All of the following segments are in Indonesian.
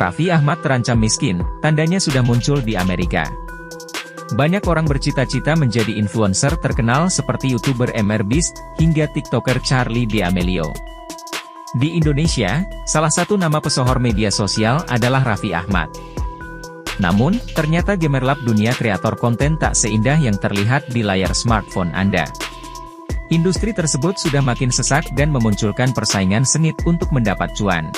Raffi Ahmad terancam miskin, tandanya sudah muncul di Amerika. Banyak orang bercita-cita menjadi influencer terkenal seperti YouTuber MrBeast, hingga TikToker Charli D'Amelio. Di Indonesia, salah satu nama pesohor media sosial adalah Raffi Ahmad. Namun, ternyata gemerlap dunia kreator konten tak seindah yang terlihat di layar smartphone Anda. Industri tersebut sudah makin sesak dan memunculkan persaingan sengit untuk mendapat cuan.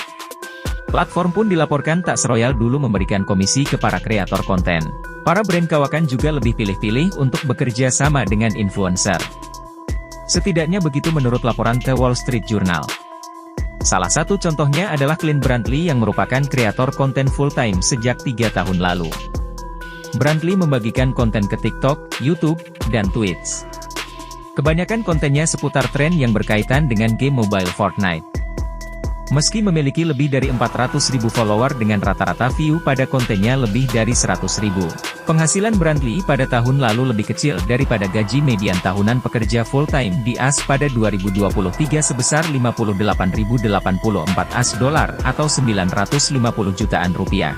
Platform pun dilaporkan tak seroyal dulu memberikan komisi ke para kreator konten. Para brand kawakan juga lebih pilih-pilih untuk bekerja sama dengan influencer. Setidaknya begitu menurut laporan The Wall Street Journal. Salah satu contohnya adalah Clint Brantley yang merupakan kreator konten full-time sejak 3 tahun lalu. Brantley membagikan konten ke TikTok, YouTube, dan Twitch. Kebanyakan kontennya seputar tren yang berkaitan dengan game mobile Fortnite. Meski memiliki lebih dari 400.000 follower dengan rata-rata view pada kontennya lebih dari 100.000, penghasilan Brantley pada tahun lalu lebih kecil daripada gaji median tahunan pekerja full-time di AS pada 2023 sebesar 58.084 AS dolar atau 950 jutaan rupiah.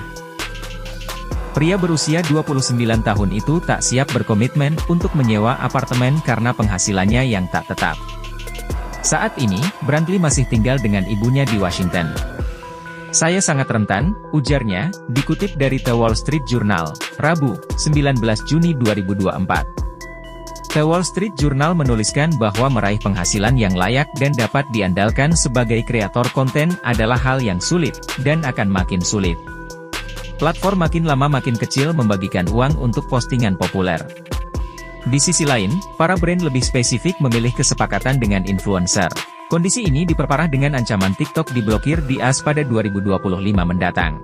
Pria berusia 29 tahun itu tak siap berkomitmen untuk menyewa apartemen karena penghasilannya yang tak tetap. Saat ini, Brantley masih tinggal dengan ibunya di Washington. "Saya sangat rentan," ujarnya, dikutip dari The Wall Street Journal, Rabu, 19 Juni 2024. The Wall Street Journal menuliskan bahwa meraih penghasilan yang layak dan dapat diandalkan sebagai kreator konten adalah hal yang sulit, dan akan makin sulit. Platform makin lama makin kecil membagikan uang untuk postingan populer. Di sisi lain, para brand lebih spesifik memilih kesepakatan dengan influencer. Kondisi ini diperparah dengan ancaman TikTok diblokir di AS pada 2025 mendatang.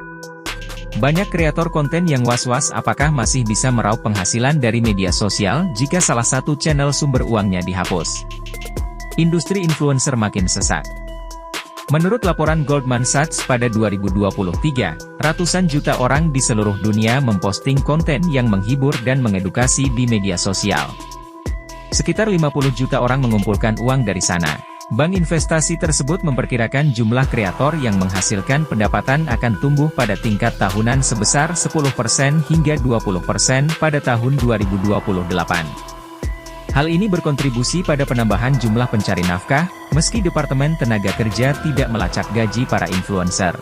Banyak kreator konten yang was-was apakah masih bisa meraup penghasilan dari media sosial jika salah satu channel sumber uangnya dihapus. Industri influencer makin sesak. Menurut laporan Goldman Sachs pada 2023, ratusan juta orang di seluruh dunia memposting konten yang menghibur dan mengedukasi di media sosial. Sekitar 50 juta orang mengumpulkan uang dari sana. Bank investasi tersebut memperkirakan jumlah kreator yang menghasilkan pendapatan akan tumbuh pada tingkat tahunan sebesar 10% hingga 20% pada tahun 2028. Hal ini berkontribusi pada penambahan jumlah pencari nafkah, meski Departemen Tenaga Kerja tidak melacak gaji para influencer.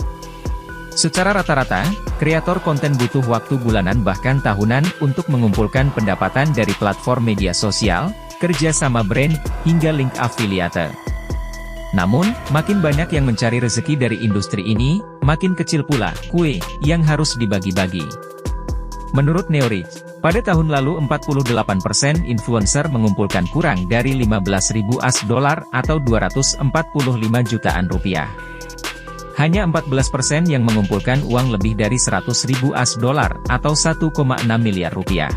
Secara rata-rata, kreator konten butuh waktu bulanan bahkan tahunan untuk mengumpulkan pendapatan dari platform media sosial, kerja sama brand, hingga link afiliate. Namun, makin banyak yang mencari rezeki dari industri ini, makin kecil pula kue yang harus dibagi-bagi. Menurut Neorich, pada tahun lalu 48% influencer mengumpulkan kurang dari 15.000 AS dolar atau 245 jutaan rupiah. Hanya 14% yang mengumpulkan uang lebih dari 100.000 AS dolar atau 1,6 miliar rupiah.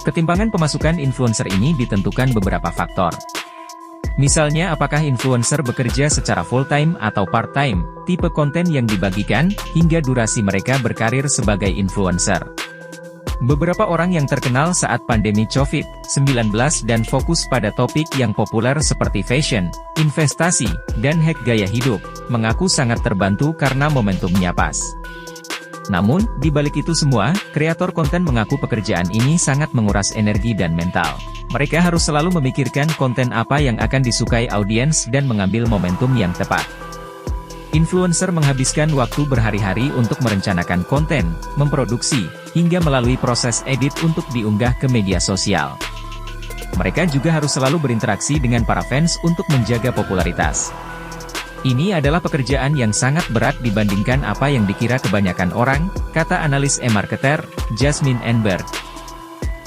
Ketimpangan pemasukan influencer ini ditentukan beberapa faktor. Misalnya apakah influencer bekerja secara full-time atau part-time, tipe konten yang dibagikan, hingga durasi mereka berkarir sebagai influencer. Beberapa orang yang terkenal saat pandemi COVID-19 dan fokus pada topik yang populer seperti fashion, investasi, dan hack gaya hidup, mengaku sangat terbantu karena momentumnya pas. Namun, di balik itu semua, kreator konten mengaku pekerjaan ini sangat menguras energi dan mental. Mereka harus selalu memikirkan konten apa yang akan disukai audiens dan mengambil momentum yang tepat. Influencer menghabiskan waktu berhari-hari untuk merencanakan konten, memproduksi, hingga melalui proses edit untuk diunggah ke media sosial. Mereka juga harus selalu berinteraksi dengan para fans untuk menjaga popularitas. Ini adalah pekerjaan yang sangat berat dibandingkan apa yang dikira kebanyakan orang, kata analis e-marketer, Jasmine Enberg.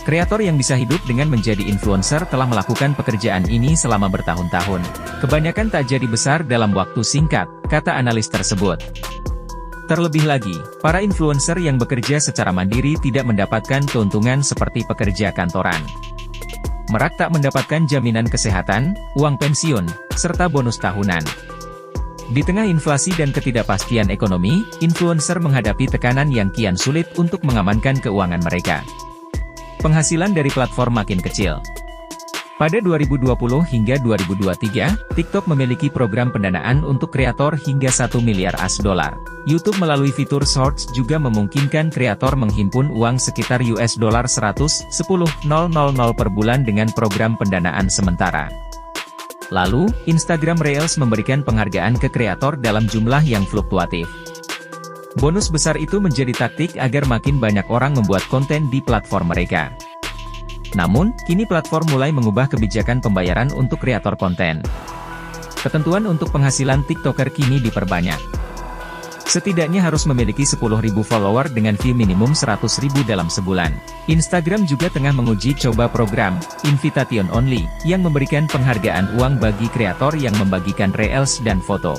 Kreator yang bisa hidup dengan menjadi influencer telah melakukan pekerjaan ini selama bertahun-tahun. Kebanyakan tak jadi besar dalam waktu singkat, kata analis tersebut. Terlebih lagi, para influencer yang bekerja secara mandiri tidak mendapatkan keuntungan seperti pekerja kantoran. Mereka tak mendapatkan jaminan kesehatan, uang pensiun, serta bonus tahunan. Di tengah inflasi dan ketidakpastian ekonomi, influencer menghadapi tekanan yang kian sulit untuk mengamankan keuangan mereka. Penghasilan dari platform makin kecil. Pada 2020 hingga 2023, TikTok memiliki program pendanaan untuk kreator hingga 1 miliar US$. YouTube melalui fitur Shorts juga memungkinkan kreator menghimpun uang sekitar US$110.000 per bulan dengan program pendanaan sementara. Lalu, Instagram Reels memberikan penghargaan ke kreator dalam jumlah yang fluktuatif. Bonus besar itu menjadi taktik agar makin banyak orang membuat konten di platform mereka. Namun, kini platform mulai mengubah kebijakan pembayaran untuk kreator konten. Ketentuan untuk penghasilan TikToker kini diperbanyak. Setidaknya harus memiliki 10.000 follower dengan view minimum 100.000 dalam sebulan. Instagram juga tengah menguji coba program Invitation Only, yang memberikan penghargaan uang bagi kreator yang membagikan Reels dan foto.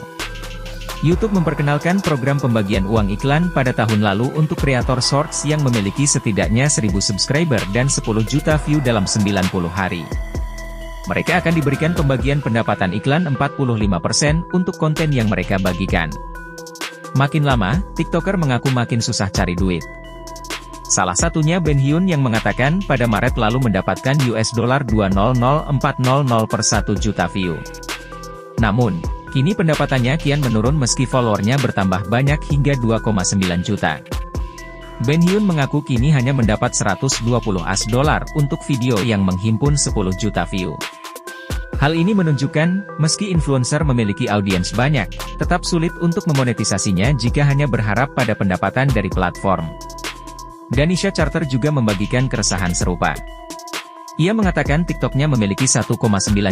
YouTube memperkenalkan program pembagian uang iklan pada tahun lalu untuk kreator Shorts yang memiliki setidaknya 1.000 subscriber dan 10 juta view dalam 90 hari. Mereka akan diberikan pembagian pendapatan iklan 45% untuk konten yang mereka bagikan. Makin lama, TikToker mengaku makin susah cari duit. Salah satunya Ben Hyun yang mengatakan pada Maret lalu mendapatkan US$200.400 per 1 juta view. Namun, kini pendapatannya kian menurun meski followernya bertambah banyak hingga 2,9 juta. Ben Hyun mengaku kini hanya mendapat $120 untuk video yang menghimpun 10 juta view. Hal ini menunjukkan, meski influencer memiliki audiens banyak, tetap sulit untuk memonetisasinya jika hanya berharap pada pendapatan dari platform. Danisha Charter juga membagikan keresahan serupa. Ia mengatakan TikToknya memiliki 1,9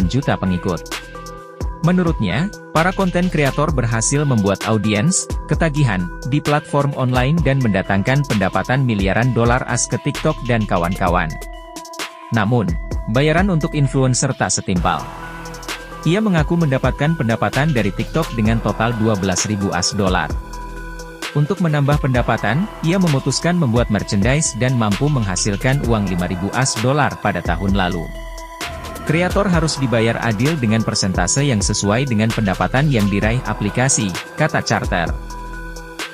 juta pengikut. Menurutnya, para konten kreator berhasil membuat audiens, ketagihan, di platform online dan mendatangkan pendapatan miliaran dolar AS ke TikTok dan kawan-kawan. Namun, bayaran untuk influencer tak setimpal. Ia mengaku mendapatkan pendapatan dari TikTok dengan total $12.000 US$. Untuk menambah pendapatan, ia memutuskan membuat merchandise dan mampu menghasilkan uang $5.000 US$ pada tahun lalu. Kreator harus dibayar adil dengan persentase yang sesuai dengan pendapatan yang diraih aplikasi, kata Charter.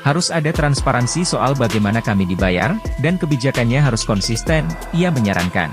Harus ada transparansi soal bagaimana kami dibayar, dan kebijakannya harus konsisten, ia menyarankan.